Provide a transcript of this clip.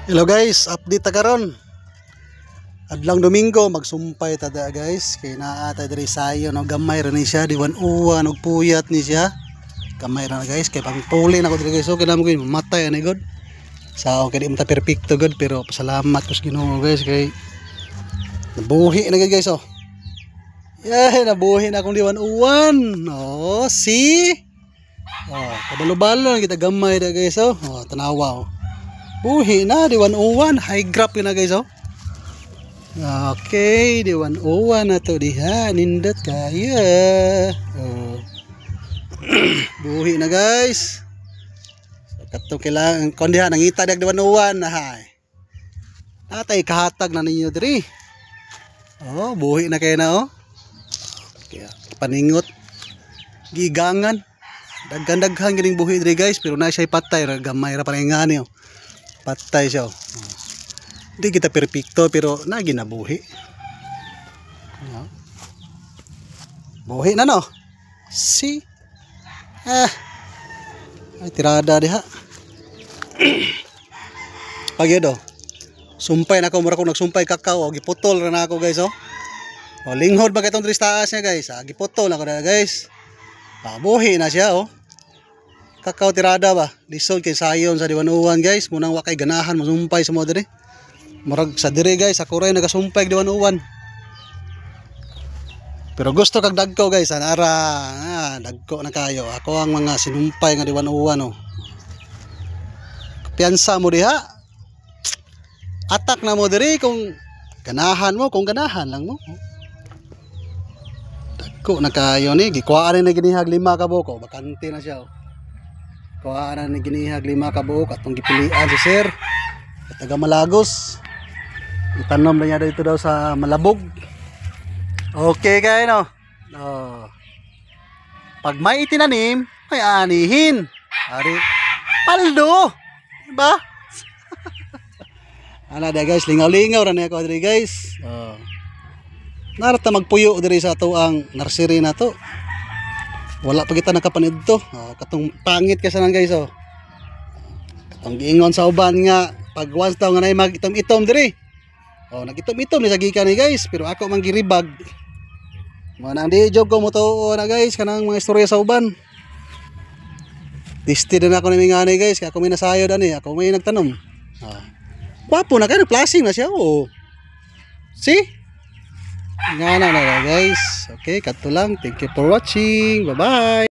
Hello guys, update ta karon. Adlang Domingo magsumpay ta da guys. Kay naa ta diri sayo no, gamay ra ni siya, diwan uwan og puyat ni siya. Gamay ra na guys, kay pangpuli na ko diri guys. So kinamo ko mamatay ani god. Sao kay di man ta perpekto god, pero pasalamat kus Ginoo guys kay nabuhi na guys oh. Yeah, nabuhi na akong diwan uwan. Oh, see? Oh, kabalo-balo kita gamay da guys oh. Oh, tanawa oh. Buhi na, diwan uwan, high graph na guys oh. Okay, diwan uwan na to diha, nindot kaya. Oh. Buhi na guys. So, katong kailangan kon diha nangita dag diwan uwan na hay. Natay kahatag na ninyo diri. Oh, buhi na kay na oh. Kaya paningot. Gigangan. Daghan-daghan gining buhi diri guys, pero na siya patay ra gamay ra parengani oh. Patay siya. Hindi kita perpekto pero nagi na buhi. Buhi na no. See? Ay tirada diha. Pagyo sumpay na ako, mura ko nagsumpay kakao, giputol ra na ako guys oh. O linghod ba katong tristaas niya guys? Giputol ako na guys. Buhi na siya oh. Kakao tirada ba? Lisod kay sayon sa diwan uwan guys. Munang wakay ganahan masumpay sa mo diri. Murag sa diri guys, ako ray nagasumpay diwan uwan. Pero gusto kag dagko guys, anara dagko na kayo. Ako ang mga sinumpay nga diwan uwan oh. Piyansa mo diha. Atak na mo diri kung ganahan mo, kung ganahan lang mo. Dagko na kayo ni, gikuhaan na ginihag 5 ka buko, bakante na siya oh. Kuhaan na ginihag 5 ka buok atong gipilian si sir taga Malagos. Itanom na niya dito daw sa Malabog. Okay kayo no. Pag may itinanim may anihin. Ari paldo diba? Ana da guys, lingaw-lingaw ra niya ko diri guys. Narata magpuyo diri sa ato ang nursery na to. Wala pa kita nakapanid to. Katong pangit ka sanan guys oh. Katong giingon sa uban nga pag once daw nga nay magitom-itom diri. Oh, nagitom-itom ni sa gikan ni guys, pero ako man giribag. Mo nang di jog ko mo to na guys kanang mga istorya sa uban. Listed na ako ni ngani guys, kaya ako may nasayod ani, ako may nagtanom. Gwapo na kay nagplasing na siya oh. See? Nga na guys. Okay, kato lang. Thank you for watching. Bye-bye.